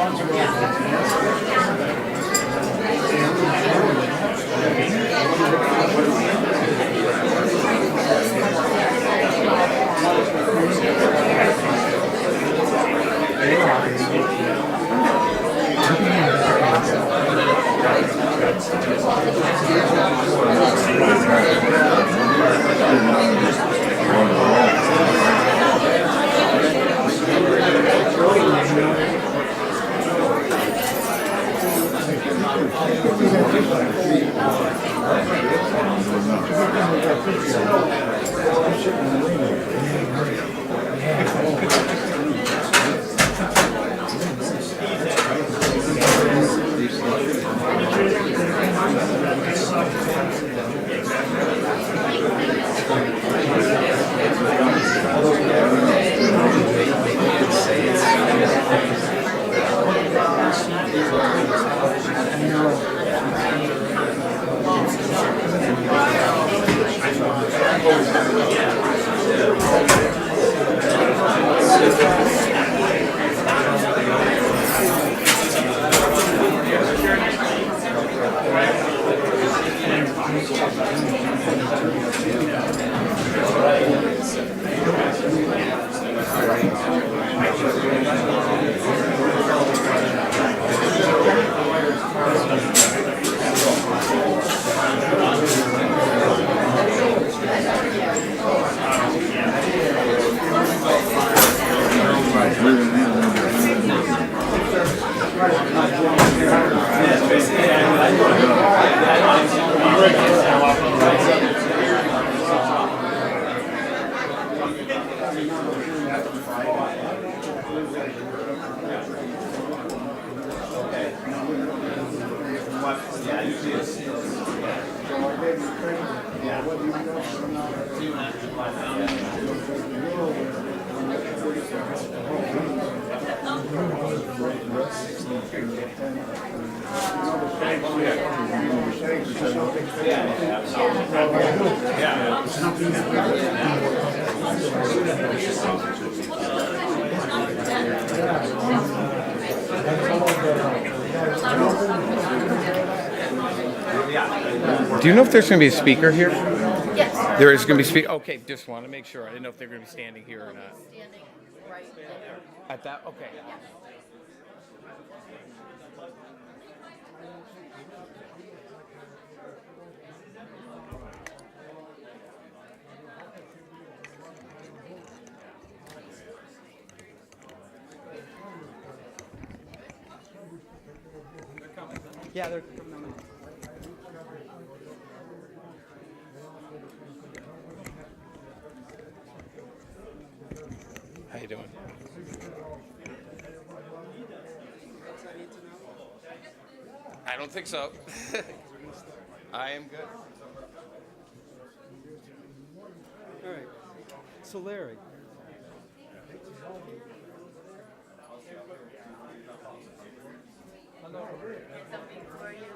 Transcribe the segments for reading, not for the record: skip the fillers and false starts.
Do you know if there's going to be a speaker here? Yes. There is going to be speaker. Okay, just want to make sure. I didn't know if they're going to be standing here or not. Standing right there. At that? Okay. Yes. Yeah, they're. How you doing? I don't think so. I am good. All right. So Larry. Something for you.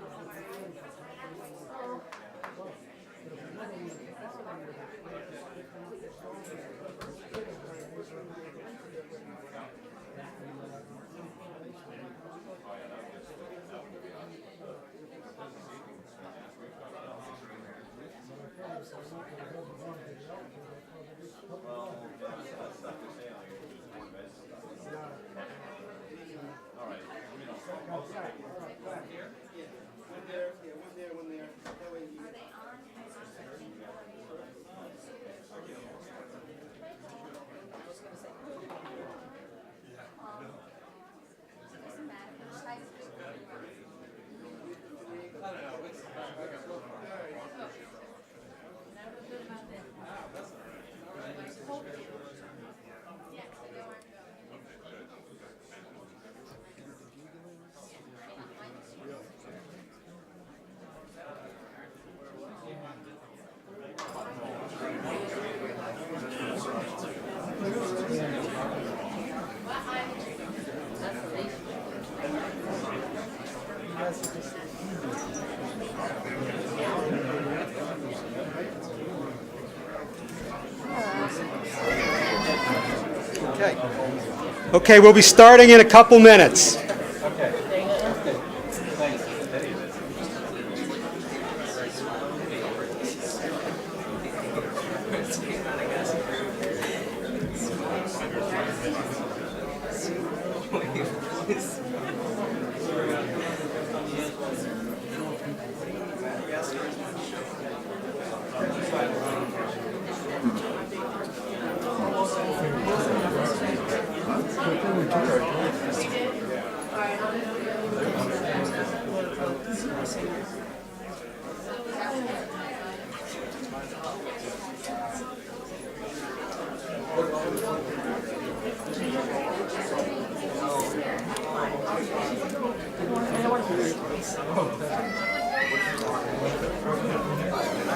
Okay, we'll be starting in a couple minutes.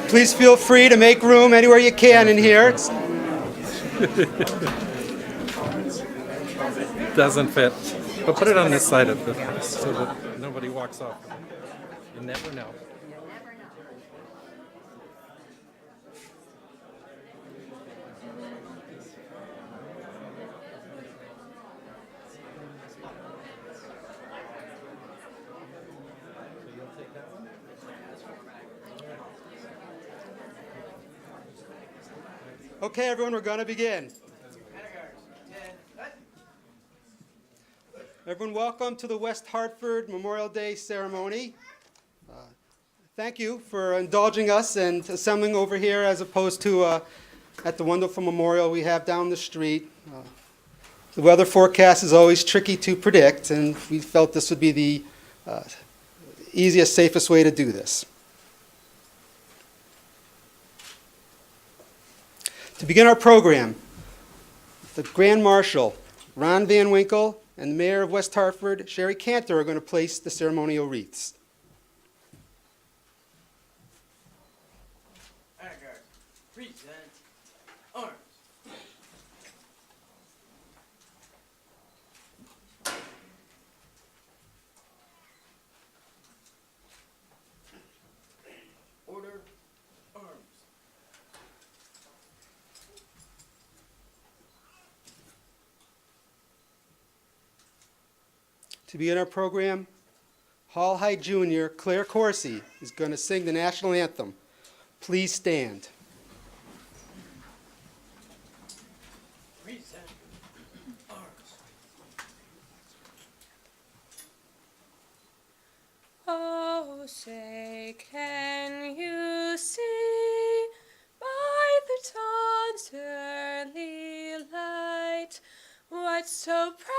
Please feel free to make room anywhere you can in here. Doesn't fit. But put it on this side of the so that nobody walks off. You never know. Okay, everyone, we're going to begin. Everyone, welcome to the West Hartford Memorial Day ceremony. Thank you for indulging us and assembling over here as opposed to at the wonderful memorial we have down the street. The weather forecast is always tricky to predict, and we felt this would be the easiest, safest way to do this. To begin our program, the Grand Marshal, Ron Van Winkle, and the Mayor of West Hartford, Sherry Cantor, are going to place the ceremonial wreaths. Honor guard, present arms. Order arms. To begin our program, Hall High Junior Claire Corsi is going to sing the national anthem. Please stand. Present arms. Oh, say, can you see by the dawn's early light what so proudly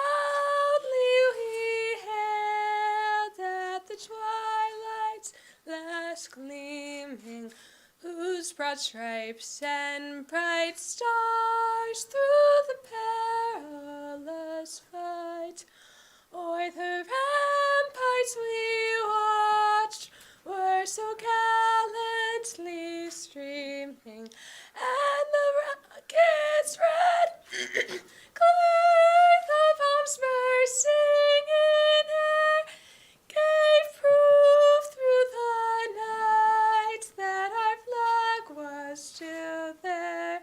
we hailed at the twilight's last gleaming, whose broad stripes and bright stars through the perilous fight o'er the ramparts we watched were so gallantly streaming, and the rocket's red glare, the bombs bursting in air, gave proof through the night that our flag was still there.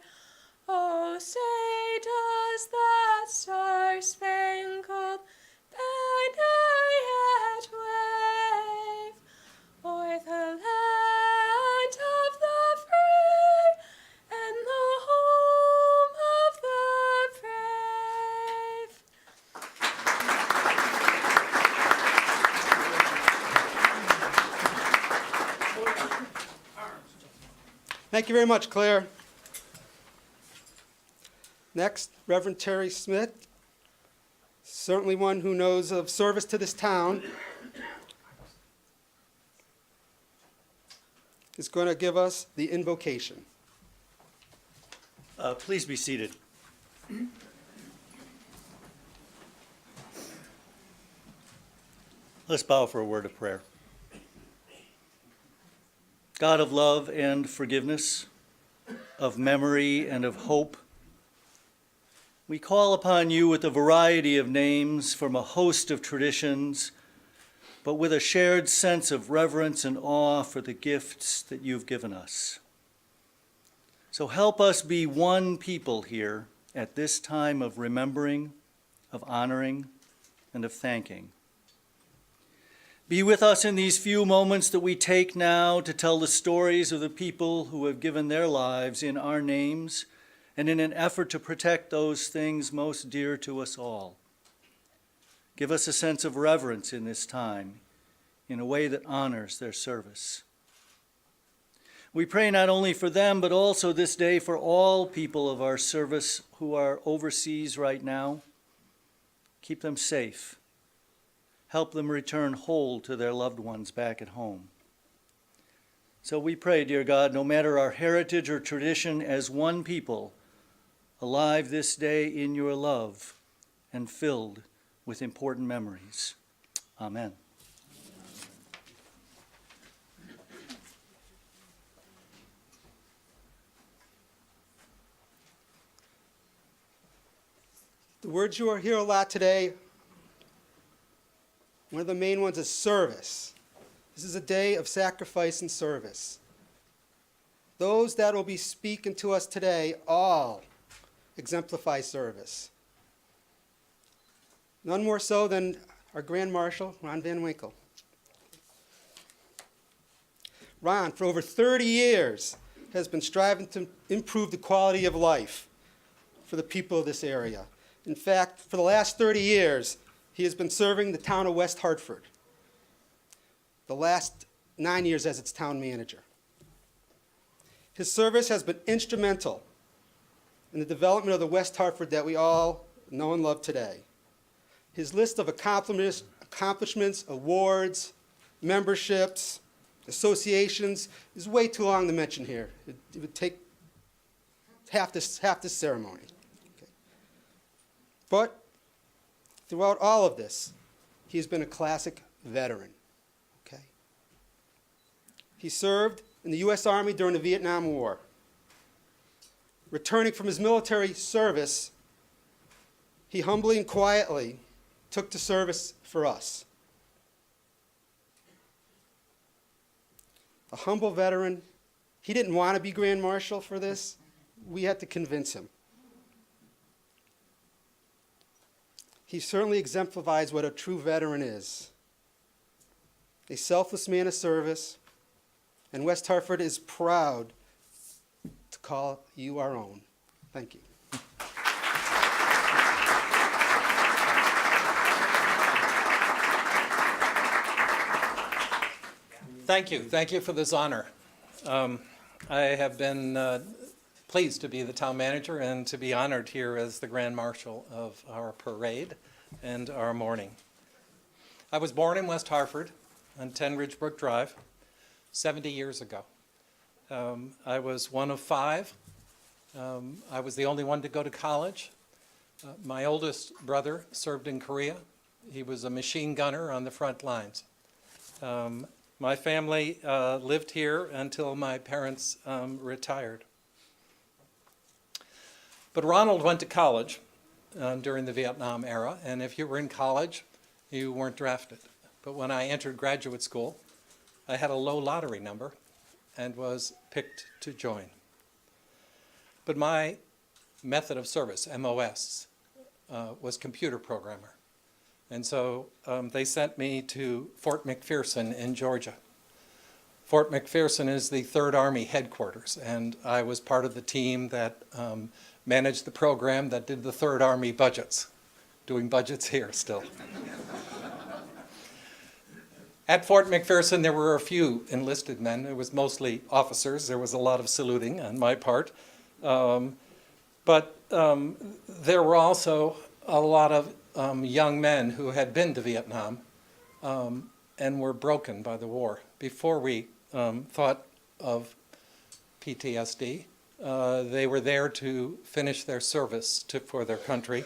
Oh, say, does that star-spangled banner yet wave o'er the land of the free and the home of the brave? Thank you very much, Claire. Next, Reverend Terry Smith, certainly one who knows of service to this town, is going to give us the invocation. Please be seated. Let's bow for a word of prayer. God of love and forgiveness, of memory and of hope, we call upon you with a variety of names from a host of traditions, but with a shared sense of reverence and awe for the gifts that you've given us. So help us be one people here at this time of remembering, of honoring, and of thanking. Be with us in these few moments that we take now to tell the stories of the people who have given their lives in our names and in an effort to protect those things most dear to us all. Give us a sense of reverence in this time in a way that honors their service. We pray not only for them, but also this day for all people of our service who are overseas right now. Keep them safe. Help them return whole to their loved ones back at home. So we pray, dear God, no matter our heritage or tradition, as one people, alive this day in your love and filled with important memories. Amen. The words you will hear a lot today, one of the main ones is service. This is a day of sacrifice and service. Those that will be speaking to us today all exemplify service. None more so than our Grand Marshal, Ron Van Winkle. Ron, for over 30 years, has been striving to improve the quality of life for the people of this area. In fact, for the last 30 years, he has been serving the town of West Hartford, the last 9 years as its town manager. His service has been instrumental in the development of the West Hartford that we all know and love today. His list of accomplishments, awards, memberships, associations is way too long to mention here. It would take half this ceremony. Okay. But throughout all of this, he has been a classic veteran. Okay. He served in the U.S. Army during the Vietnam War. Returning from his military service, he humbly and quietly took to service for us. A humble veteran. He didn't want to be Grand Marshal for this. We had to convince him. He certainly exemplifies what a true veteran is. A selfless man of service, and West Hartford is proud to call you our own. Thank you. Thank you. Thank you for this honor. I have been pleased to be the town manager and to be honored here as the Grand Marshal of our parade and our morning. I was born in West Hartford on 10 Ridgebrook Drive 70 years ago. I was one of five. I was the only one to go to college. My oldest brother served in Korea. He was a machine gunner on the front lines. My family lived here until my parents retired. But Ronald went to college during the Vietnam era, and if you were in college, you weren't drafted. But when I entered graduate school, I had a low lottery number and was picked to join. But my method of service, MOS, was computer programmer. And so they sent me to Fort McPherson in Georgia. Fort McPherson is the 3rd Army headquarters, and I was part of the team that managed the program that did the 3rd Army budgets, doing budgets here still. At Fort McPherson, there were a few enlisted men. It was mostly officers. There was a lot of saluting on my part. But there were also a lot of young men who had been to Vietnam and were broken by the war. Before we thought of PTSD, they were there to finish their service for their country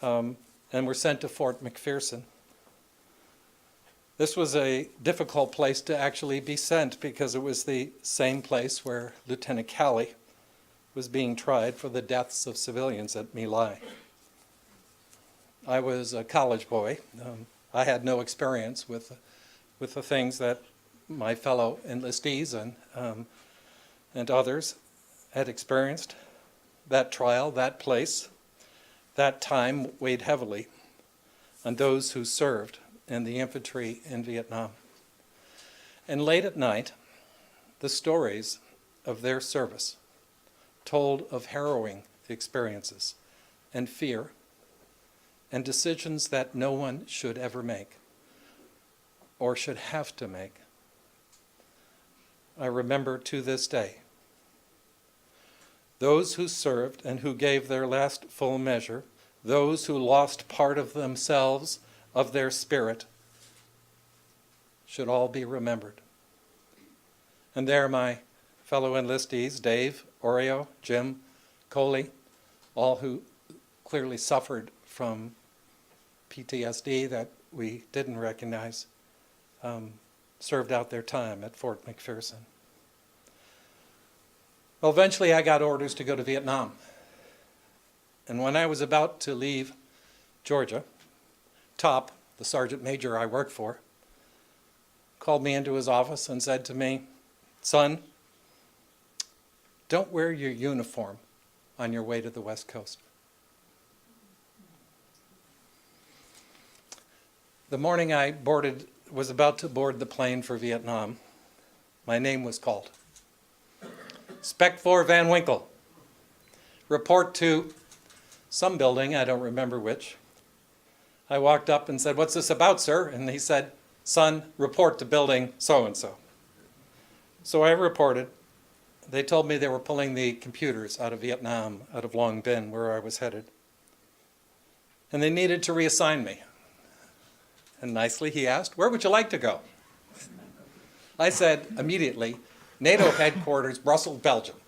and were sent to Fort McPherson. This was a difficult place to actually be sent because it was the same place where Lieutenant Calley was being tried for the deaths of civilians at My Lai. I was a college boy. I had no experience with the things that my fellow enlistees and others had experienced. That trial, that place, that time weighed heavily on those who served in the infantry in Vietnam. And late at night, the stories of their service told of harrowing experiences and fear and decisions that no one should ever make or should have to make. I remember to this day those who served and who gave their last full measure, those who lost part of themselves, of their spirit, should all be remembered. And there my fellow enlistees, Dave, Oreo, Jim, Coley, all who clearly suffered from PTSD that we didn't recognize, served out their time at Fort McPherson. Well, eventually I got orders to go to Vietnam. And when I was about to leave Georgia, Top, the sergeant major I worked for, called me into his office and said to me, "Son, don't wear your uniform on your way to the West Coast." The morning I was about to board the plane for Vietnam, my name was called. Spec 4 Van Winkle, report to some building, I don't remember which. I walked up and said, "What's this about, sir?" And he said, "Son, report to building so-and-so." So I reported. They told me they were pulling the computers out of Vietnam, out of Long Binh, where I was headed. And they needed to reassign me. And nicely he asked, "Where would you like to go?" I said immediately, "NATO headquarters, Brussels, Belgium."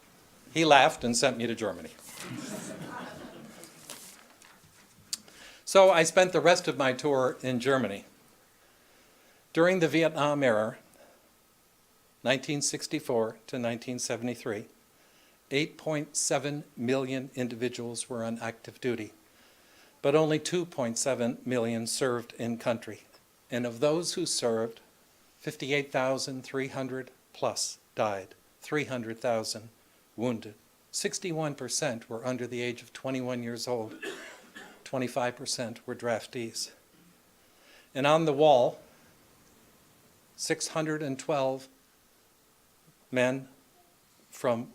He laughed and sent me to Germany. So I spent the rest of my tour in Germany. During the Vietnam era, 1964 to 1973, 8.7 million individuals were on active duty, but only 2.7 million served in country. And of those who served, 58,300 plus died, 300,000 wounded. 61% were under the age of 21 years old. 25% were draftees. And on the wall, 612 men from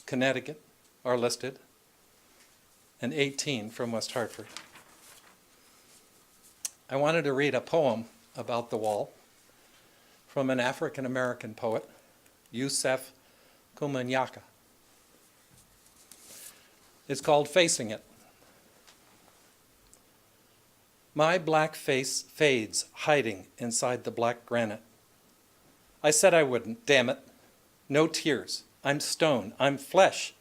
Connecticut are listed, and 18 from West Hartford. I wanted to read a poem about the wall from an African-American poet, Yusef Kumanyaka. It's called "Facing It." My black face fades, hiding inside the black granite. I said I wouldn't, damn it. No tears. I'm stone. I'm flesh.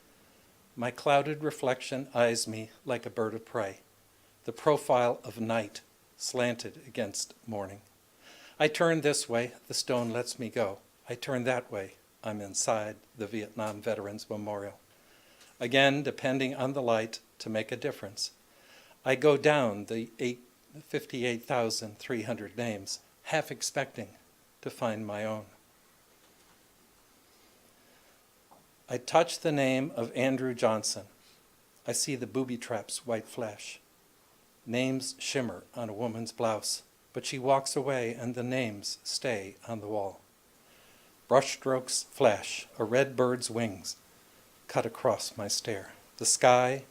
My clouded reflection eyes me like a bird of prey, the profile of night slanted against morning. I turn this way, the stone lets me go. I turn that way, I'm inside the Vietnam Veterans Memorial. Again, depending on the light to make a difference. I go down the 58,300 names, half expecting to find my own. I touch the name of Andrew Johnson. I see the booby trap's white flash. Names shimmer on a woman's blouse, but she walks away and the names stay on the wall. Brushstrokes flash, a red bird's wings cut across my stare. The sky,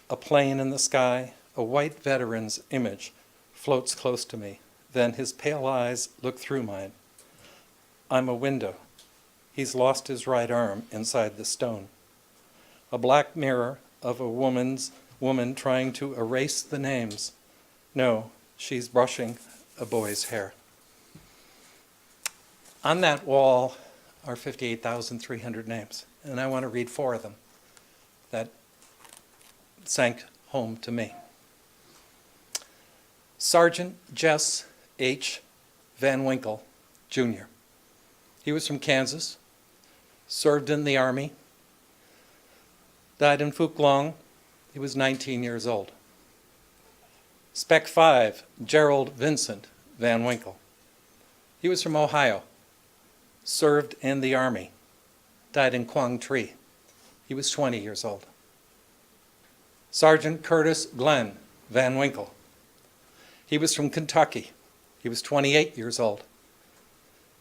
a plane in the sky, a white veteran's image floats close to me. Then his pale eyes look through mine. I'm a window. He's lost his right arm inside the stone. A black mirror of a woman trying to erase the names. No, she's brushing a boy's hair. On that wall are 58,300 names, and I want to read 4 of them that sank home to me. Sergeant Jess H. Van Winkle, Jr. He was from Kansas, served in the Army, died in Phuc Long. He was 19 years old. Spec 5, Gerald Vincent Van Winkle. He was from Ohio, served in the Army, died in Quang Tri. He was 20 years old. Sergeant Curtis Glenn Van Winkle. He was from Kentucky. He was 28 years old.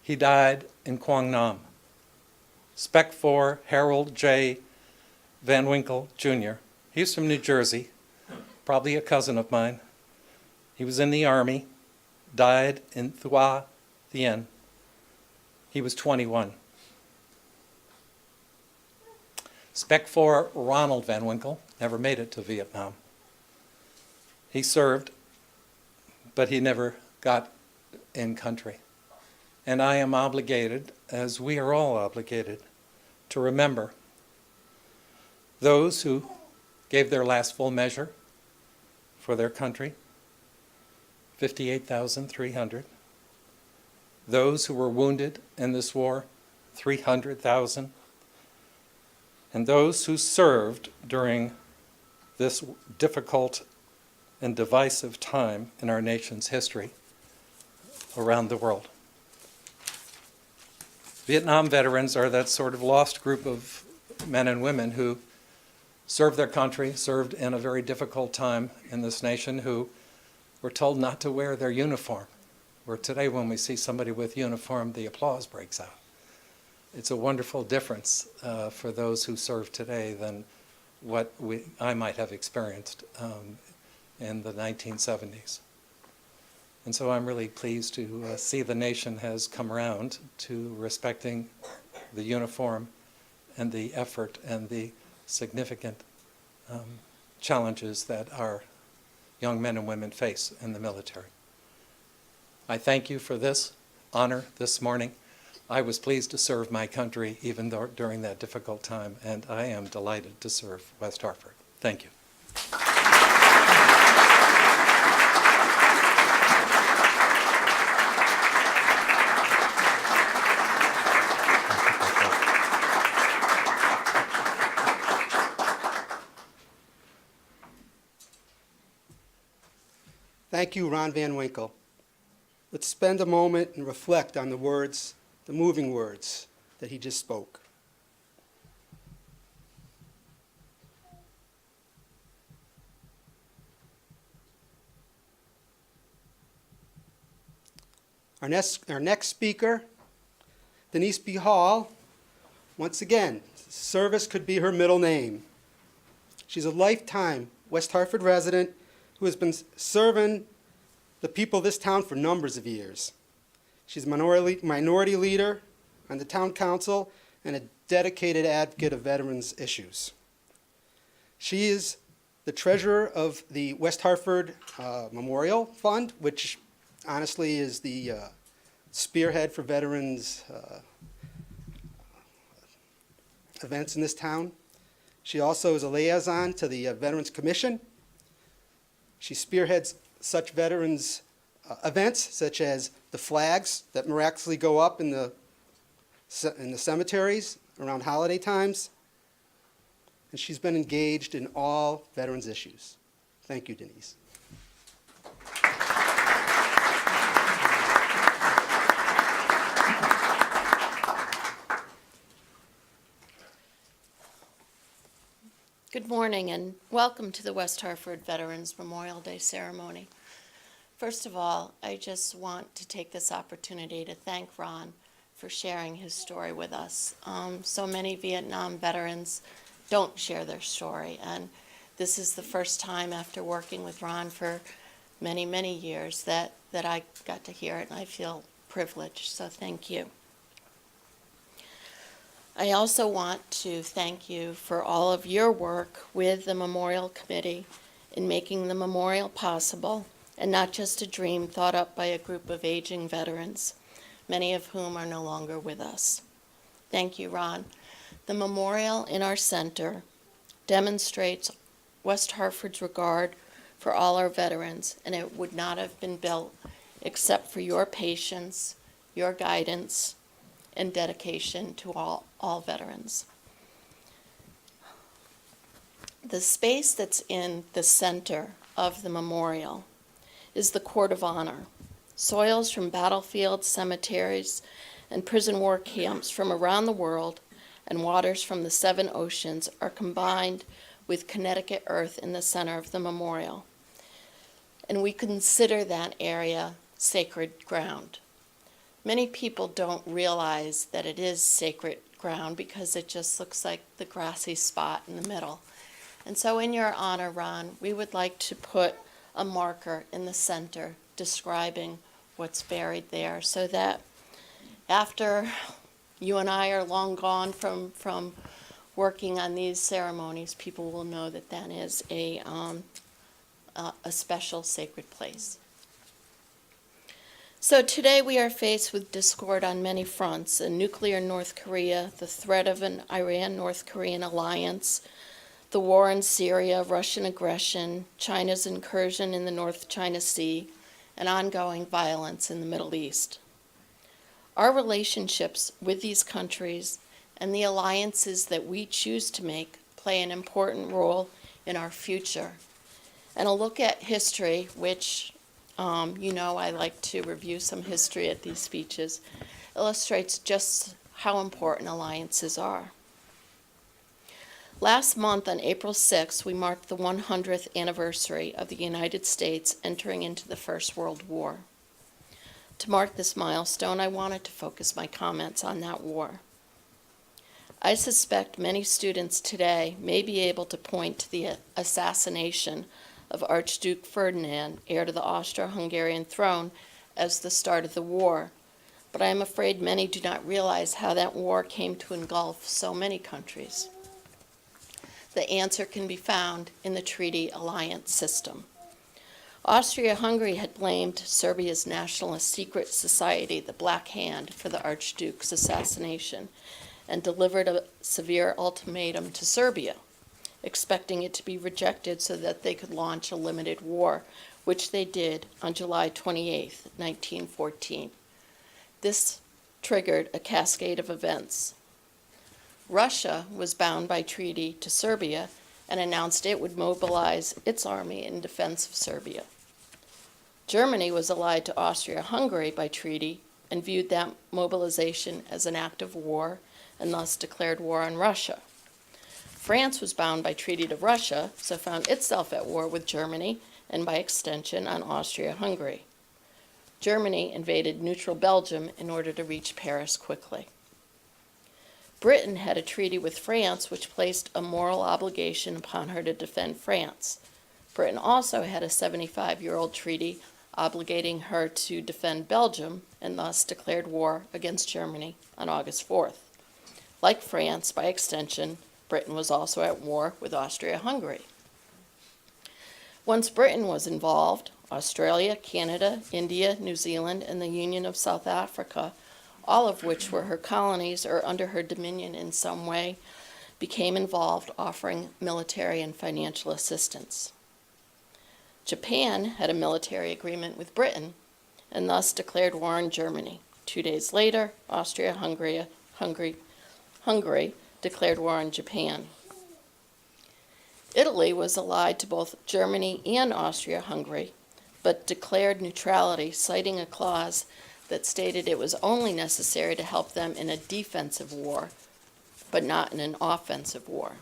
He died in Quang Nam. Spec 4, Harold J. Van Winkle, Jr. He's from New Jersey, probably a cousin of mine. He was in the Army, died in Thua Thien. He was 21. Spec 4, Ronald Van Winkle, never made it to Vietnam. He served, but he never got in country. And I am obligated, as we are all obligated, to remember those who gave their last full measure for their country, 58,300. Those who were wounded in this war, 300,000. And those who served during this difficult and divisive time in our nation's history around the world. Vietnam veterans are that sort of lost group of men and women who served their country, served in a very difficult time in this nation, who were told not to wear their uniform. Where today when we see somebody with uniform, the applause breaks out. It's a wonderful difference for those who serve today than what I might have experienced in the 1970s. And so I'm really pleased to see the nation has come around to respecting the uniform and the effort and the significant challenges that our young men and women face in the military. I thank you for this honor this morning. I was pleased to serve my country even though during that difficult time, and I am delighted to serve West Hartford. Thank you. Thank you, Ron Van Winkle. Let's spend a moment and reflect on the words, the moving words that he just spoke. Our next speaker, Denise B. Hall. Once again, service could be her middle name. She's a lifetime West Hartford resident who has been serving the people of this town for numbers of years. She's a minority leader on the town council and a dedicated advocate of veterans' issues. She is the treasurer of the West Hartford Memorial Fund, which honestly is the spearhead for veterans events in this town. She also is a liaison to the Veterans Commission. She spearheads such veterans events such as the flags that miraculously go up in the cemeteries around holiday times. And she's been engaged in all veterans issues. Thank you, Denise. Good morning and welcome to the West Hartford Veterans Memorial Day ceremony. First of all, I just want to take this opportunity to thank Ron for sharing his story with us. So many Vietnam veterans don't share their story, and this is the first time after working with Ron for many, many years that I got to hear it, and I feel privileged, so thank you. I also want to thank you for all of your work with the Memorial Committee in making the memorial possible, and not just a dream thought up by a group of aging veterans, many of whom are no longer with us. Thank you, Ron. The memorial in our center demonstrates West Hartford's regard for all our veterans, and it would not have been built except for your patience, your guidance, and dedication to all veterans. The space that's in the center of the memorial is the Court of Honor. Soils from battlefields, cemeteries, and prison war camps from around the world and waters from the 7 oceans are combined with Connecticut earth in the center of the memorial. And we consider that area sacred ground. Many people don't realize that it is sacred ground because it just looks like the grassy spot in the middle. And so in your honor, Ron, we would like to put a marker in the center describing what's buried there so that after you and I are long gone from working on these ceremonies, people will know that that is a special sacred place. So today we are faced with discord on many fronts: a nuclear North Korea, the threat of an Iran-North Korean alliance, the war in Syria, Russian aggression, China's incursion in the North China Sea, and ongoing violence in the Middle East. Our relationships with these countries and the alliances that we choose to make play an important role in our future. And a look at history, which you know I like to review some history at these speeches, illustrates just how important alliances are. Last month, on April 6th, we marked the 100th anniversary of the United States entering into the First World War. To mark this milestone, I wanted to focus my comments on that war. I suspect many students today may be able to point to the assassination of Archduke Ferdinand, heir to the Austro-Hungarian throne, as the start of the war, but I am afraid many do not realize how that war came to engulf so many countries. The answer can be found in the treaty alliance system. Austria-Hungary had blamed Serbia's nationalist secret society, the Black Hand, for the Archduke's assassination and delivered a severe ultimatum to Serbia, expecting it to be rejected so that they could launch a limited war, which they did on July 28, 1914. This triggered a cascade of events. Russia was bound by treaty to Serbia and announced it would mobilize its army in defense of Serbia. Germany was allied to Austria-Hungary by treaty and viewed that mobilization as an act of war and thus declared war on Russia. France was bound by treaty to Russia, so found itself at war with Germany and by extension on Austria-Hungary. Germany invaded neutral Belgium in order to reach Paris quickly. Britain had a treaty with France which placed a moral obligation upon her to defend France. Britain also had a 75-year-old treaty obligating her to defend Belgium and thus declared war against Germany on August 4th. Like France, by extension, Britain was also at war with Austria-Hungary. Once Britain was involved, Australia, Canada, India, New Zealand, and the Union of South Africa, all of which were her colonies or under her dominion in some way, became involved, offering military and financial assistance. Japan had a military agreement with Britain and thus declared war on Germany. 2 days later, Austria-Hungary declared war on Japan. Italy was allied to both Germany and Austria-Hungary, but declared neutrality, citing a clause that stated it was only necessary to help them in a defensive war, but not in an offensive war.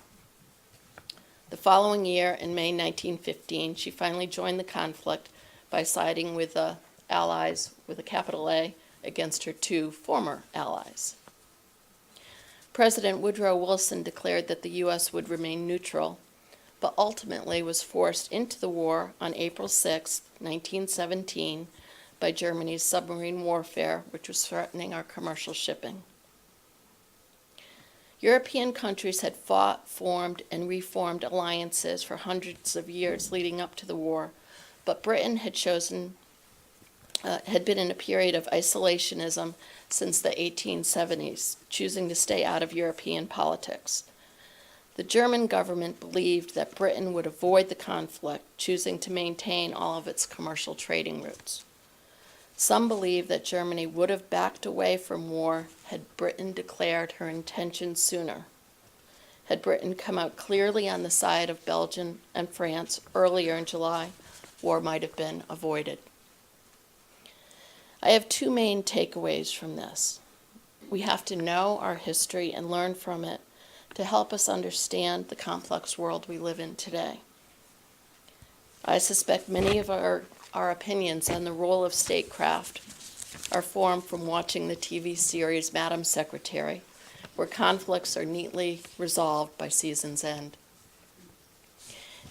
The following year, in May 1915, she finally joined the conflict by siding with the Allies, with a capital A, against her two former allies. President Woodrow Wilson declared that the U.S. would remain neutral, but ultimately was forced into the war on April 6, 1917, by Germany's submarine warfare, which was threatening our commercial shipping. European countries had fought, formed, and reformed alliances for hundreds of years leading up to the war, but Britain had been in a period of isolationism since the 1870s, choosing to stay out of European politics. The German government believed that Britain would avoid the conflict, choosing to maintain all of its commercial trading routes. Some believe that Germany would have backed away from war had Britain declared her intentions sooner. Had Britain come out clearly on the side of Belgium and France earlier in July, war might have been avoided. I have two main takeaways from this. We have to know our history and learn from it to help us understand the complex world we live in today. I suspect many of our opinions on the role of statecraft are formed from watching the TV series Madam Secretary, where conflicts are neatly resolved by season's end.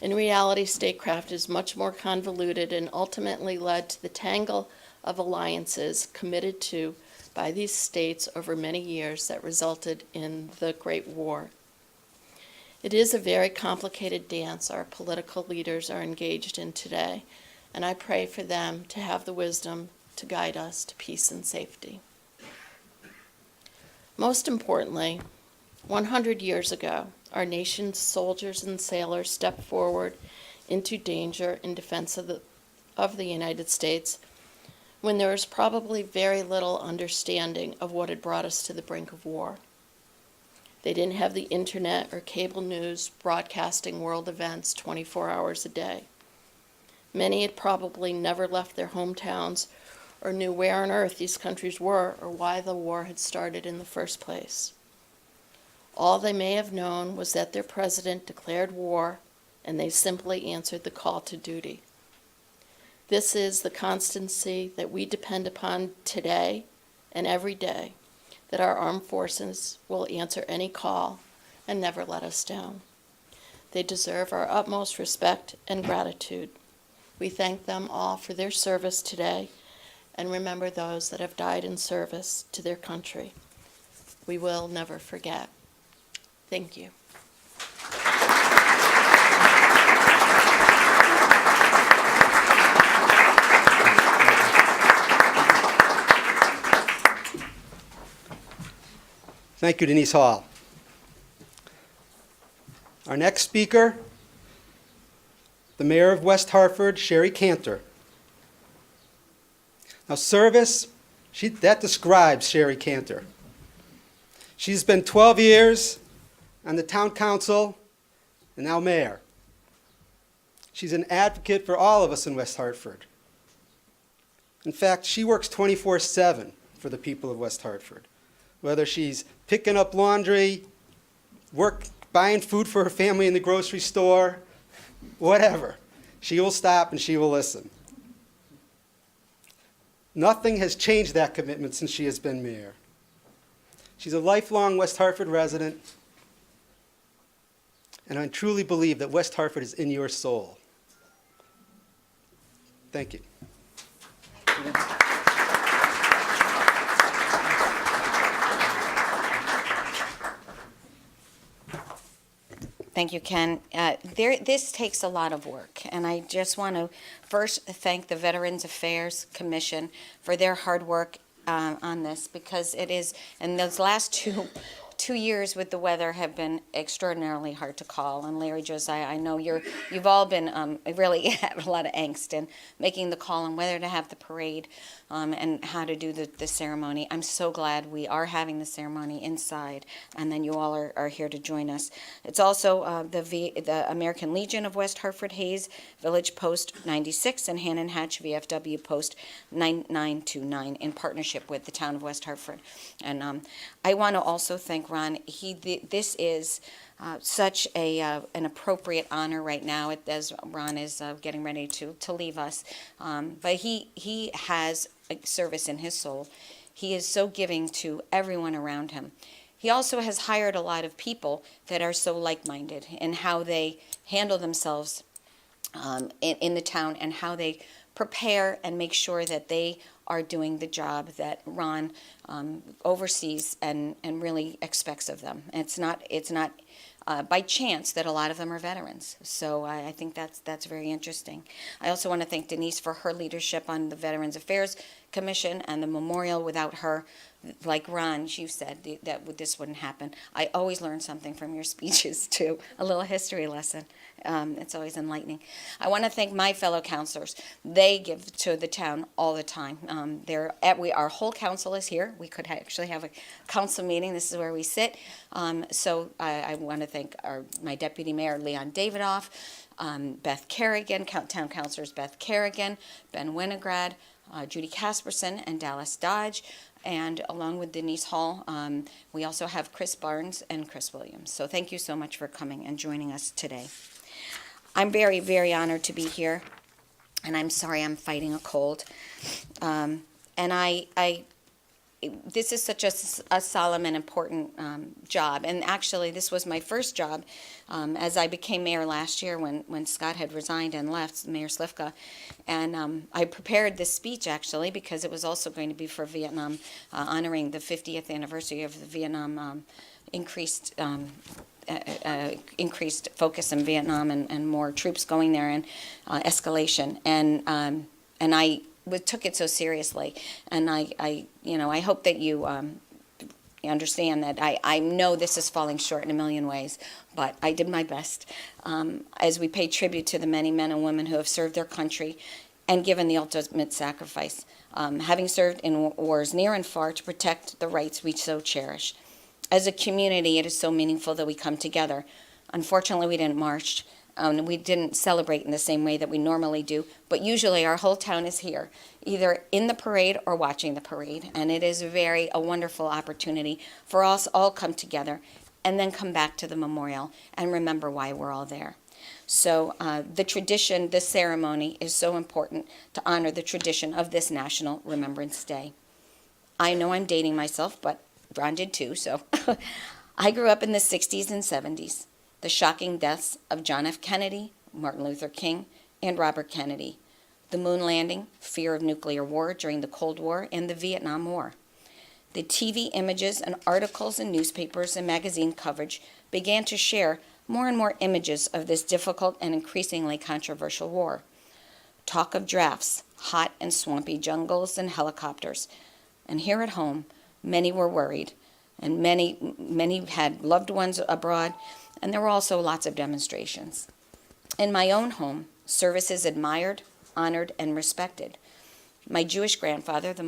In reality, statecraft is much more convoluted and ultimately led to the tangle of alliances committed to by these states over many years that resulted in the Great War. It is a very complicated dance our political leaders are engaged in today, and I pray for them to have the wisdom to guide us to peace and safety. Most importantly, 100 years ago, Our nation's soldiers and sailors stepped forward into danger in defense of the United States when there was probably very little understanding of what had brought us to the brink of war. They didn't have the internet or cable news broadcasting world events 24 hours a day. Many had probably never left their hometowns or knew where on earth these countries were or why the war had started in the first place. All they may have known was that their president declared war, and they simply answered the call to duty. This is the constancy that we depend upon today and every day, that our armed forces will answer any call and never let us down. They deserve our utmost respect and gratitude. We thank them all for their service today and remember those that have died in service to their country. We will never forget. Thank you. Thank you, Denise Hall. Our next speaker, the Mayor of West Hartford, Sherry Cantor. Now, service, that describes Sherry Cantor. She's been 12 years on the town council and now mayor. She's an advocate for all of us in West Hartford. In fact, she works 24/7 for the people of West Hartford. Whether she's picking up laundry, buying food for her family in the grocery store, whatever, she will stop and she will listen. Nothing has changed that commitment since she has been mayor. She's a lifelong West Hartford resident, and I truly believe that West Hartford is in your soul. Thank you. Thank you, Ken. This takes a lot of work, and I just want to first thank the Veterans Affairs Commission for their hard work on this, because it is, and those last two years with the weather have been extraordinarily hard to call. And Larry, Josiah, I know you've all been really had a lot of angst in making the call on whether to have the parade and how to do the ceremony. I'm so glad we are having the ceremony inside, and then you all are here to join us. It's also the American Legion of West Hartford Hayes Village Post 96 and Hannon Hatch VFW Post 9929 in partnership with the town of West Hartford. And I want to also thank Ron. This is such an appropriate honor right now, as Ron is getting ready to leave us. But he has a service in his soul. He is so giving to everyone around him. He also has hired a lot of people that are so like-minded in how they handle themselves in the town, and how they prepare and make sure that they are doing the job that Ron oversees and really expects of them. And it's not by chance that a lot of them are veterans. So I think that's very interesting. I also want to thank Denise for her leadership on the Veterans Affairs Commission and the memorial. Without her, like Ron, you said, that this wouldn't happen. I always learn something from your speeches, too, a little history lesson. It's always enlightening. I want to thank my fellow counselors. They give to the town all the time. Our whole council is here. We could actually have a council meeting. This is where we sit. So I want to thank my deputy mayor, Leon Davidoff, Beth Kerrigan, town councilors Beth Kerrigan, Ben Winograd, Judy Casperson, and Dallas Dodge. And along with Denise Hall, we also have Chris Barnes and Chris Williams. So thank you so much for coming and joining us today. I'm very, very honored to be here, and I'm sorry I'm fighting a cold. And this is such a solemn and important job. And actually, this was my first job as I became mayor last year when Scott had resigned and left, Mayor Slifka. And I prepared this speech, actually, because it was also going to be for Vietnam, honoring the 50th anniversary of the Vietnam increased focus in Vietnam and more troops going there and escalation. And I took it so seriously, and I hope that you understand that I know this is falling short in a million ways, but I did my best as we pay tribute to the many men and women who have served their country and given the ultimate sacrifice, having served in wars near and far to protect the rights we so cherish. As a community, it is so meaningful that we come together. Unfortunately, we didn't march. We didn't celebrate in the same way that we normally do, but usually our whole town is here, either in the parade or watching the parade, and it is a wonderful opportunity for us all come together and then come back to the memorial and remember why we're all there. So the tradition, this ceremony is so important to honor the tradition of this National Remembrance Day. I know I'm dating myself, but Ron did too, so I grew up in the 60s and 70s. The shocking deaths of John F. Kennedy, Martin Luther King, and Robert Kennedy. The moon landing, fear of nuclear war during the Cold War, and the Vietnam War. The TV images and articles in newspapers and magazine coverage began to share more and more images of this difficult and increasingly controversial war. Talk of drafts, hot and swampy jungles, and helicopters. And here at home, many were worried, and many had loved ones abroad, and there were also lots of demonstrations. In my own home, service is admired, honored, and respected. My Jewish grandfather, the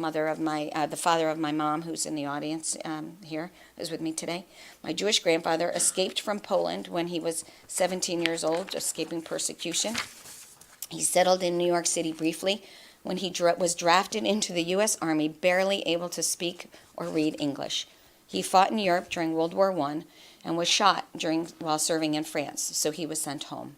father of my mom, who's in the audience here, is with me today. My Jewish grandfather escaped from Poland when he was 17 years old, escaping persecution. He settled in New York City briefly when he was drafted into the U.S. Army, barely able to speak or read English. He fought in Europe during World War I and was shot while serving in France, so he was sent home.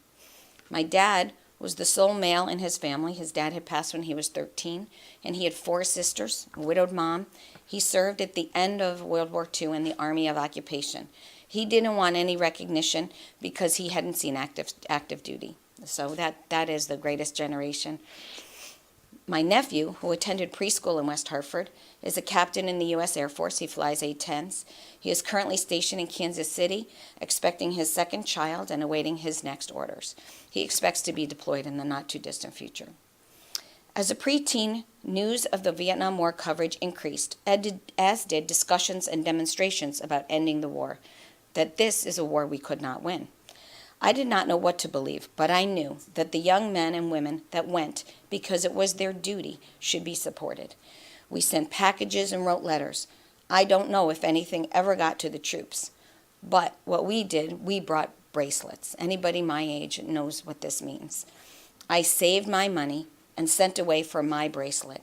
My dad was the sole male in his family. His dad had passed when he was 13, and he had 4 sisters, a widowed mom. He served at the end of World War II in the Army of Occupation. He didn't want any recognition because he hadn't seen active duty. So that is the greatest generation. My nephew, who attended preschool in West Hartford, is a captain in the U.S. Air Force. He flies A-10s. He is currently stationed in Kansas City, expecting his second child and awaiting his next orders. He expects to be deployed in the not-too-distant future. As a preteen, news of the Vietnam War coverage increased, as did discussions and demonstrations about ending the war, that this is a war we could not win. I did not know what to believe, but I knew that the young men and women that went because it was their duty should be supported. We sent packages and wrote letters. I don't know if anything ever got to the troops, but what we did, we brought bracelets. Anybody my age knows what this means. I saved my money and sent away for my bracelet.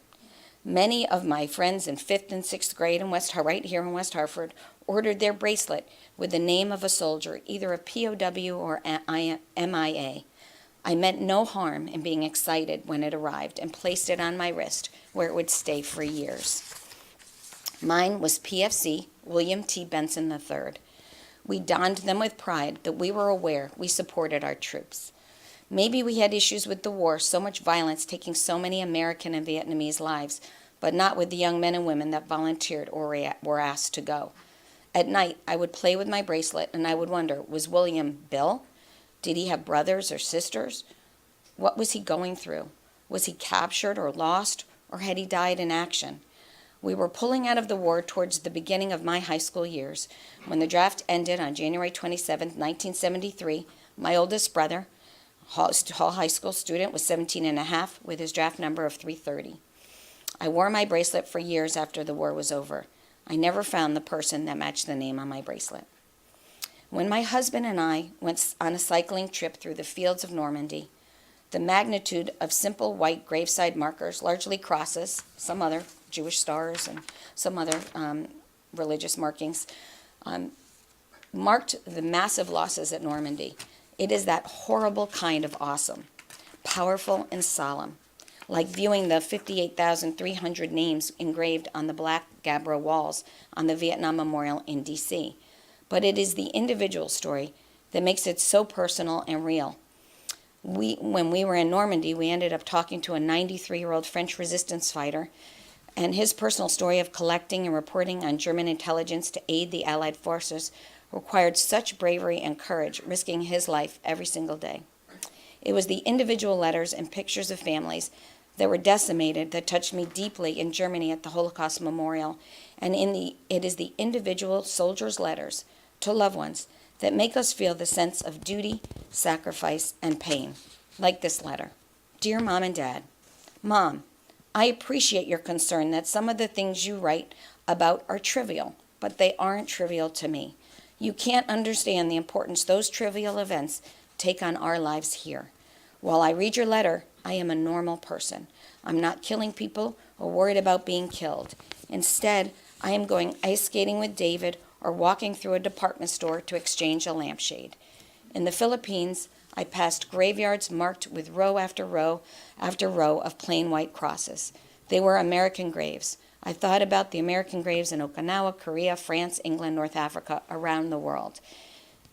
Many of my friends in 5th and 6th grade right here in West Hartford ordered their bracelet with the name of a soldier, either a POW or MIA. I meant no harm in being excited when it arrived and placed it on my wrist where it would stay for years. Mine was PFC William T. Benson III. We donned them with pride that we were aware we supported our troops. Maybe we had issues with the war, so much violence taking so many American and Vietnamese lives, but not with the young men and women that volunteered or were asked to go. At night, I would play with my bracelet and I would wonder, was William Bill? Did he have brothers or sisters? What was he going through? Was he captured or lost, or had he died in action? We were pulling out of the war towards the beginning of my high school years. When the draft ended on January 27, 1973, my oldest brother, Hall High School student, was 17 and a half with his draft number of 330. I wore my bracelet for years after the war was over. I never found the person that matched the name on my bracelet. When my husband and I went on a cycling trip through the fields of Normandy, the magnitude of simple white graveside markers, largely crosses, some other Jewish stars and some other religious markings, marked the massive losses at Normandy. It is that horrible kind of awesome, powerful and solemn, like viewing the 58,300 names engraved on the black gabbro walls on the Vietnam Memorial in D.C. But it is the individual story that makes it so personal and real. When we were in Normandy, we ended up talking to a 93-year-old French resistance fighter, and his personal story of collecting and reporting on German intelligence to aid the Allied forces required such bravery and courage, risking his life every single day. It was the individual letters and pictures of families that were decimated that touched me deeply in Germany at the Holocaust Memorial, and it is the individual soldiers' letters to loved ones that make us feel the sense of duty, sacrifice, and pain, like this letter. Dear Mom and Dad, Mom, I appreciate your concern that some of the things you write about are trivial, but they aren't trivial to me. You can't understand the importance those trivial events take on our lives here. While I read your letter, I am a normal person. I'm not killing people or worried about being killed. Instead, I am going ice skating with David or walking through a department store to exchange a lampshade. In the Philippines, I passed graveyards marked with row after row after row of plain white crosses. They were American graves. I thought about the American graves in Okinawa, Korea, France, England, North Africa, around the world.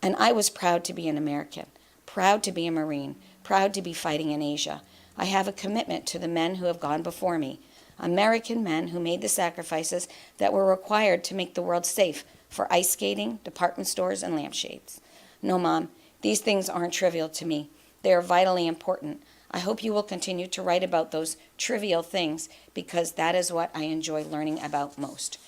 And I was proud to be an American, proud to be a Marine, proud to be fighting in Asia. I have a commitment to the men who have gone before me, American men who made the sacrifices that were required to make the world safe for ice skating, department stores, and lampshades. No, Mom, these things aren't trivial to me. They are vitally important. I hope you will continue to write about those trivial things because that is what I enjoy learning about most.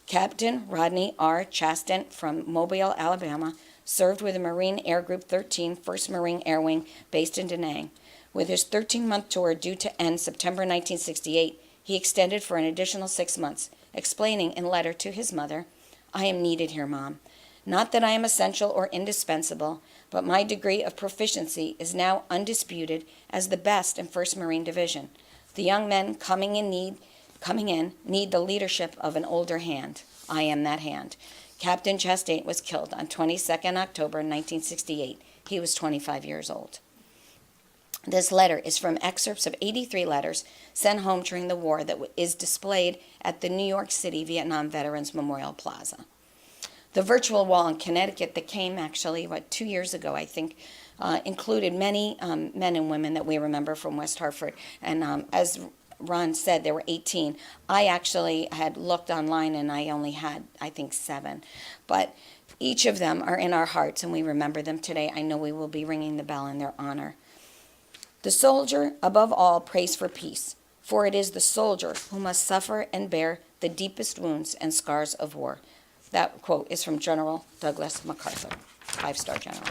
Captain Rodney R. Chastain from Mobile, Alabama, served with the Marine Air Group 13, 1st Marine Air Wing, based in Da Nang. With his 13-month tour due to end September 1968, he extended for an additional 6 months, explaining in letter to his mother, I am needed here, Mom. Not that I am essential or indispensable, but my degree of proficiency is now undisputed as the best in 1st Marine Division. The young men coming in need the leadership of an older hand. I am that hand. Captain Chastain was killed on 22nd October 1968. He was 25 years old. This letter is from excerpts of 83 letters sent home during the war that is displayed at the New York City Vietnam Veterans Memorial Plaza. The virtual wall in Connecticut that came actually, 2 years ago, I think, included many men and women that we remember from West Hartford. And as Ron said, there were 18. I actually had looked online and I only had, I think, 7. But each of them are in our hearts and we remember them today. I know we will be ringing the bell in their honor. The soldier, above all, prays for peace, for it is the soldier who must suffer and bear the deepest wounds and scars of war. That quote is from General Douglas MacArthur, 5-star general.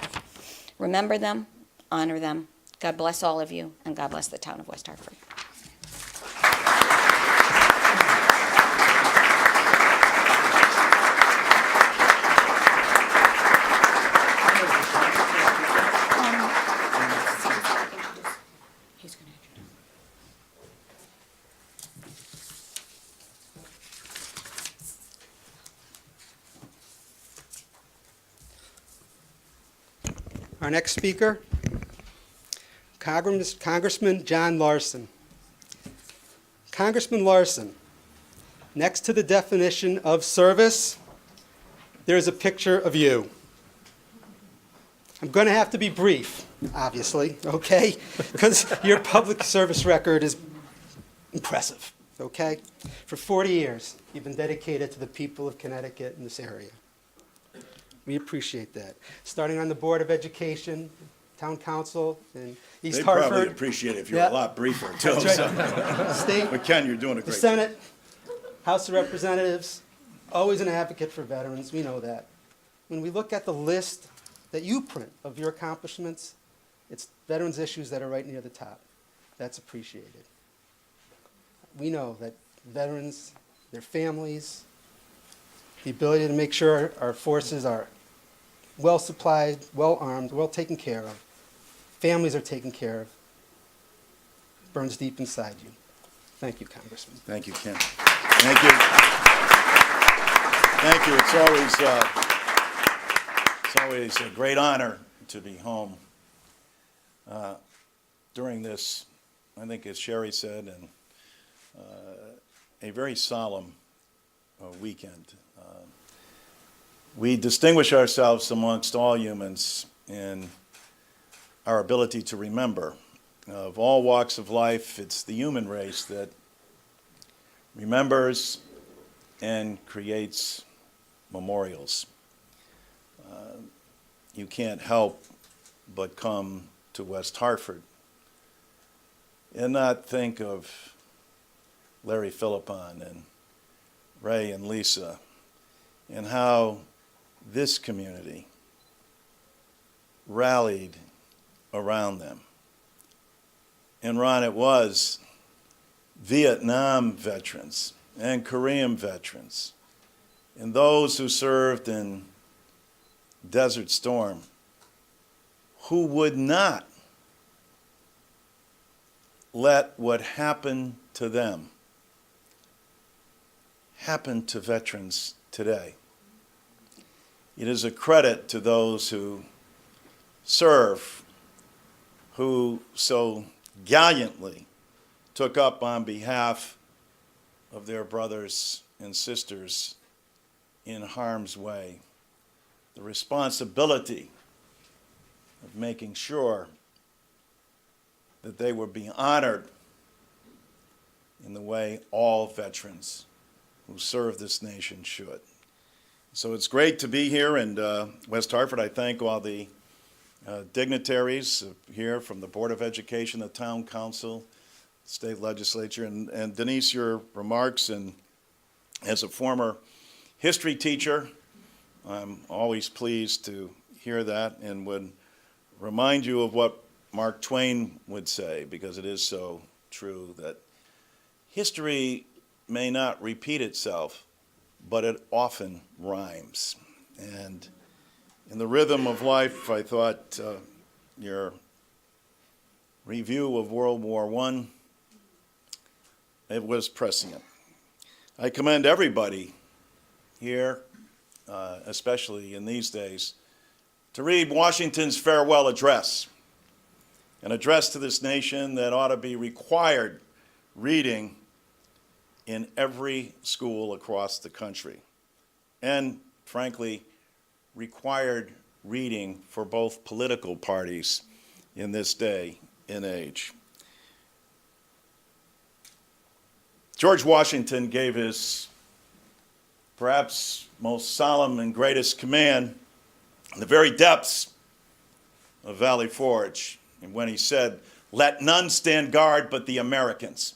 Remember them, honor them. God bless all of you, and God bless the town of West Hartford. He's going to introduce. Our next speaker, Congressman John Larson. Congressman Larson, next to the definition of service, there's a picture of you. I'm going to have to be brief, obviously, okay? Because your public service record is impressive, okay? For 40 years, you've been dedicated to the people of Connecticut in this area. We appreciate that. Starting on the Board of Education, Town Council, and East They Hartford. probably appreciate it if you're Yeah. a lot briefer, too. That's right. State, But Ken, you're doing a the great job. Senate, House of Representatives, always an advocate for veterans, we know that. When we look at the list that you print of your accomplishments, it's veterans issues that are right near the top. That's appreciated. We know that veterans, their families, the ability to make sure our forces are well supplied, well armed, well taken care of, families are taken care of, burns deep inside you. Thank you, Congressman. Thank you, Ken. Thank you. Thank you. It's always a great honor to be home during this, I think as Sherry said, and a very solemn weekend. We distinguish ourselves amongst all humans in our ability to remember. Of all walks of life, it's the human race that remembers and creates memorials. You can't help but come to West Hartford and not think of Larry Philippon and Ray and Lisa and how this community rallied around them. And Ron, it was Vietnam veterans and Korean veterans and those who served in Desert Storm who would not let what happened to them happen to veterans today. It is a credit to those who serve, who so gallantly took up on behalf of their brothers and sisters in harm's way the responsibility of making sure that they would be honored in the way all veterans who serve this nation should. So it's great to be here in West Hartford. I thank all the dignitaries here from the Board of Education, the Town Council, State Legislature, and Denise, your remarks. And as a former history teacher, I'm always pleased to hear that and would remind you of what Mark Twain would say, because it is so true, that history may not repeat itself, but it often rhymes. And in the rhythm of life, I thought your review of World War I, it was prescient. I commend everybody here, especially in these days, to read Washington's farewell address, an address to this nation that ought to be required reading in every school across the country, and frankly, required reading for both political parties in this day and age. George Washington gave his perhaps most solemn and greatest command in the very depths of Valley Forge, and when he said, "Let none stand guard but the Americans."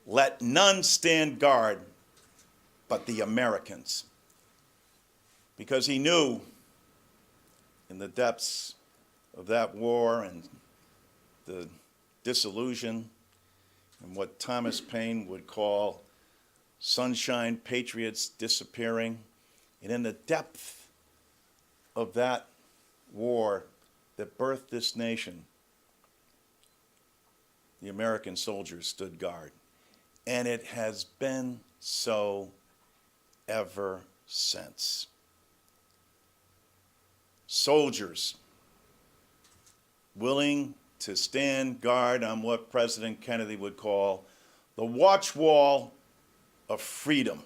Let none stand guard but the Americans. Because he knew in the depths of that war and the disillusion and what Thomas Paine would call sunshine patriots disappearing, and in the depth of that war that birthed this nation, the American soldiers stood guard. And it has been so ever since. Soldiers willing to stand guard on what President Kennedy would call the watch wall of freedom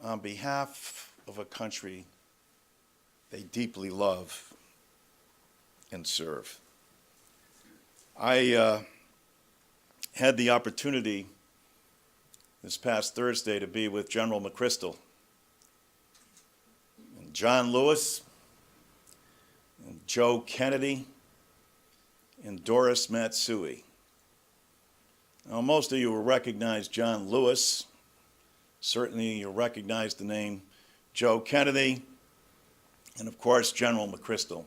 on behalf of a country they deeply love and serve. I had the opportunity this past Thursday to be with General McChrystal and John Lewis and Joe Kennedy and Doris Matsui. Now, most of you will recognize John Lewis. Certainly you'll recognize the name Joe Kennedy, and of course General McChrystal.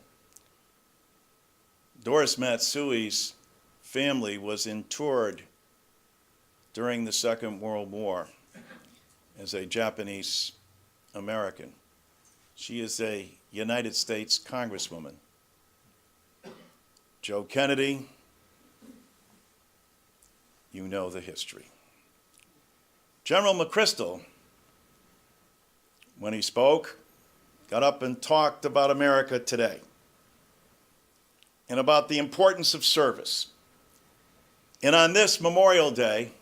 Doris Matsui's family was interned during the Second World War as a Japanese American. She is a United States Congresswoman. Joe Kennedy, you know the history. General McChrystal, when he spoke, got up and talked about America today and about the importance of service. And on this Memorial Day,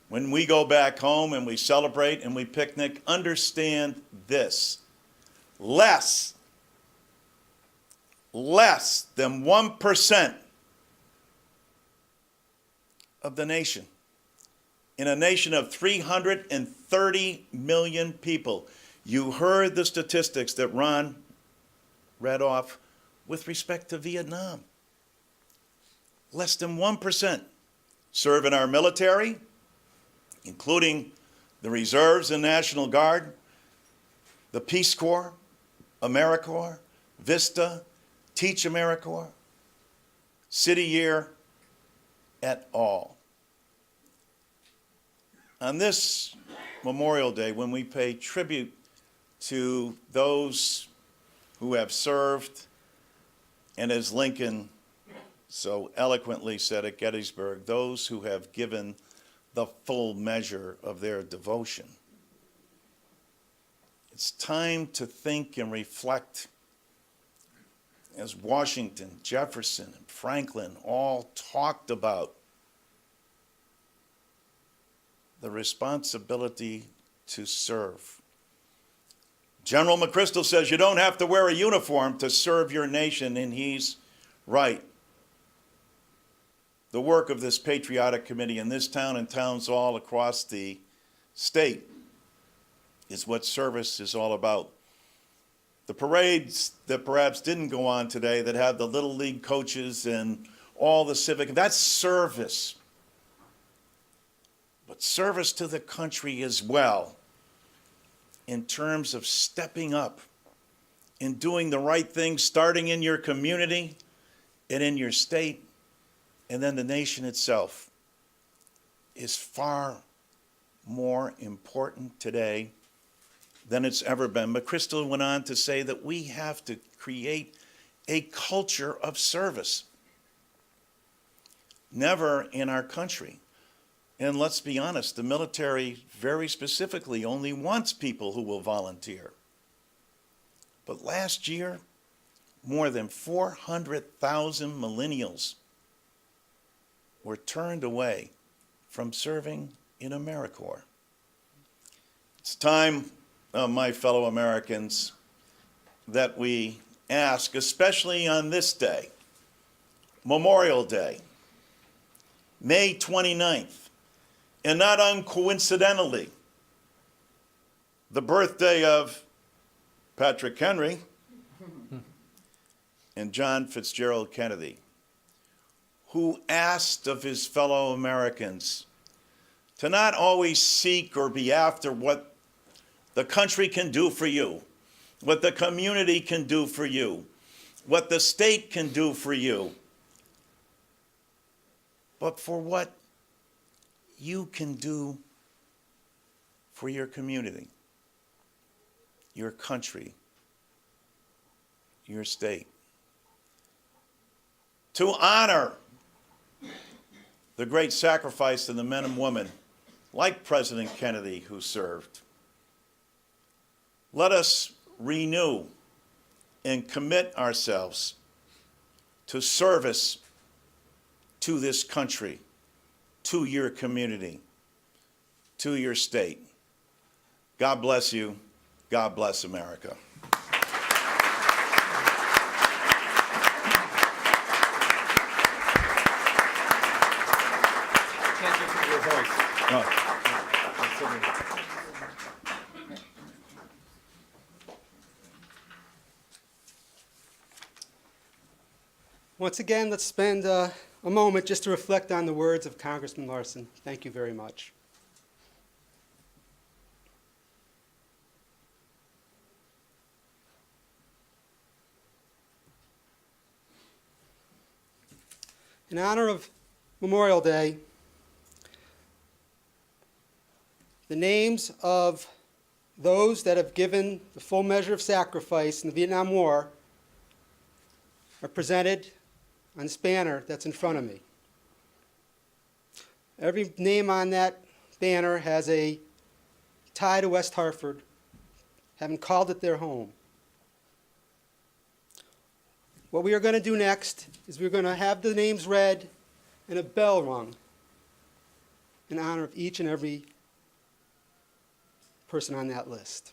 when we go back home and we celebrate and we picnic, understand this: less than 1% of the nation, in a nation of 330 million people, you heard the statistics that Ron read off, with respect to Vietnam. Less than 1% serve in our military, including the Reserves and National Guard, the Peace Corps, AmeriCorps, Vista, Teach AmeriCorps, City Year, et al. On this Memorial Day, when we pay tribute to those who have served, and as Lincoln so eloquently said at Gettysburg, those who have given the full measure of their devotion, it's time to think and reflect as Washington, Jefferson, and Franklin all talked about the responsibility to serve. General McChrystal says you don't have to wear a uniform to serve your nation, and he's right. The work of this patriotic committee in this town and towns all across the state is what service is all about. The parades that perhaps didn't go on today that have the Little League coaches and all the civic, that's service. But service to the country as well, in terms of stepping up and doing the right thing, starting in your community and in your state, and then the nation itself, is far more important today than it's ever been. McChrystal went on to say that we have to create a culture of service. Never in our country. And let's be honest, the military very specifically only wants people who will volunteer. But last year, more than 400,000 millennials were turned away from serving in AmeriCorps. It's time, my fellow Americans, that we ask, especially on this day, Memorial Day, May 29th, and not uncoincidentally, the birthday of Patrick Henry and John Fitzgerald Kennedy, who asked of his fellow Americans to not always seek or be after what the country can do for you, what the community can do for you, what the state can do for you, but for what you can do for your community, your country, your state. To honor the great sacrifice of the men and women like President Kennedy who served, let us renew and commit ourselves to service to this country, to your community, to your state. God bless you. God bless America. Thank you for your voice. Once again, let's spend a moment just to reflect on the words of Congressman Larson. Thank you very much. In honor of Memorial Day, the names of those that have given the full measure of sacrifice in the Vietnam War are presented on this banner that's in front of me. Every name on that banner has a tie to West Hartford, having called it their home. What we are going to do next is we're going to have the names read and a bell rung in honor of each and every person on that list.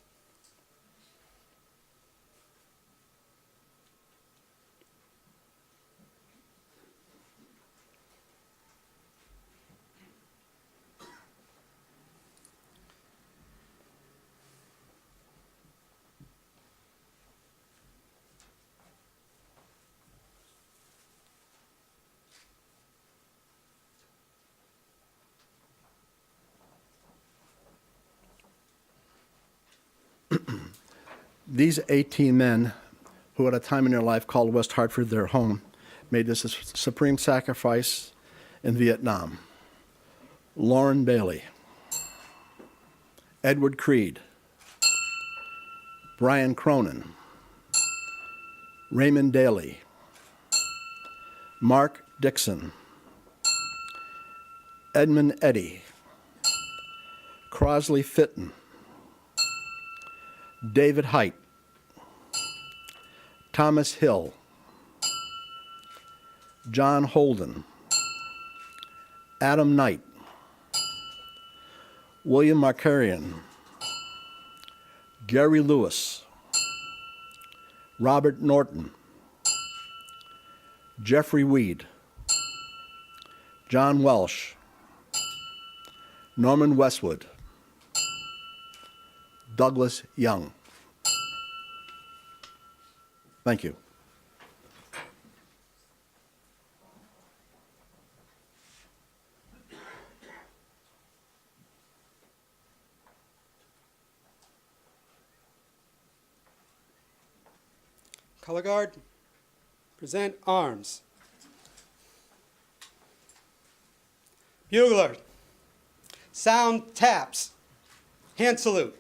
These 18 men, who at a time in their life called West Hartford their home, made this a supreme sacrifice in Vietnam. Lauren Bailey, Edward Creed, Brian Cronin, Raymond Daly, Mark Dixon, Edmund Eddy, Crosley Fitton, David Height, Thomas Hill, John Holden, Adam Knight, William Markarian, Gary Lewis, Robert Norton, Jeffrey Weed, John Welsh, Norman Westwood, Douglas Young. Thank you. Color Guard, present arms. Bugler, sound taps. Hand salute.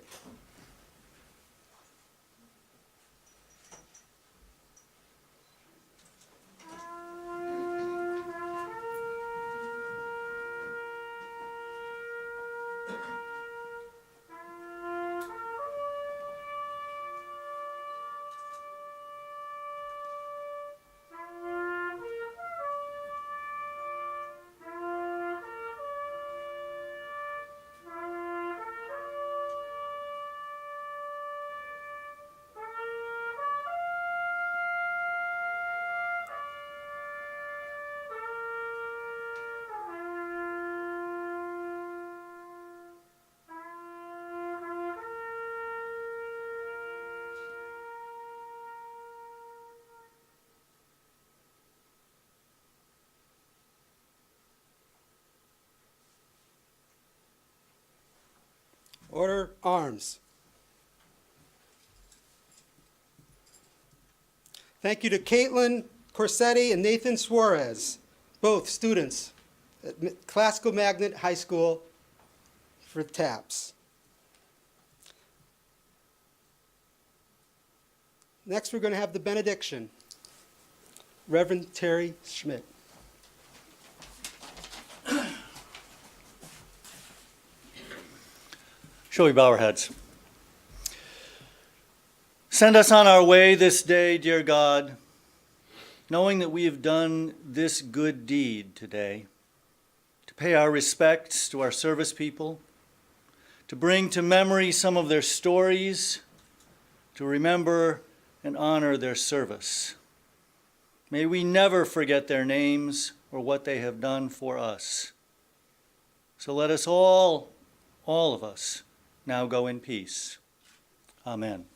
Order, arms. Thank you to Caitlin Corsetti and Nathan Suarez, both students at Classical Magnet High School, for taps. Next, we're going to have the benediction. Reverend Terry Schmidt. Shall we bow our heads? Send us on our way this day, dear God, knowing that we have done this good deed today, to pay our respects to our service people, to bring to memory some of their stories, to remember and honor their service. May we never forget their names or what they have done for us. So let us all of us, now go in peace. Amen.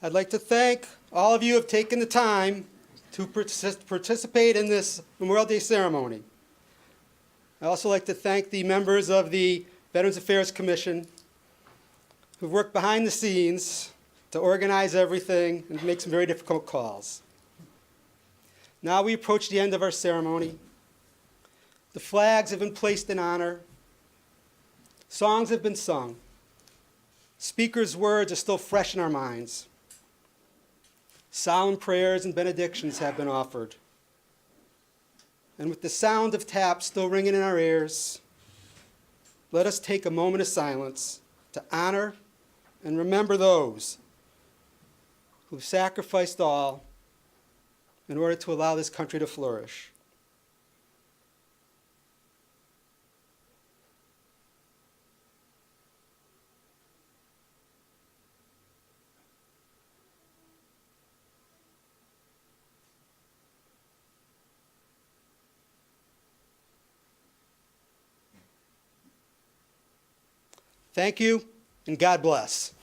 I'd like to thank all of you who have taken the time to participate in this Memorial Day ceremony. I'd also like to thank the members of the Veterans Affairs Commission who've worked behind the scenes to organize everything and make some very difficult calls. Now we approach the end of our ceremony. The flags have been placed in honor. Songs have been sung. Speakers' words are still fresh in our minds. Solemn prayers and benedictions have been offered. And with the sound of taps still ringing in our ears, let us take a moment of silence to honor and remember those who sacrificed all in order to allow this country to flourish. Thank you, and God bless.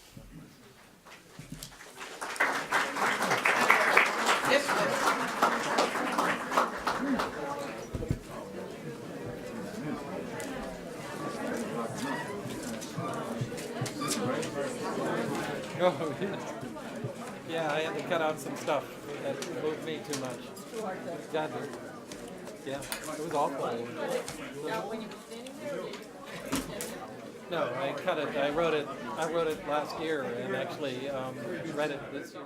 Yeah, I had to cut out some stuff that moved me too much. God, yeah, it was awful. No, I cut it. I wrote it last year and actually read it this year.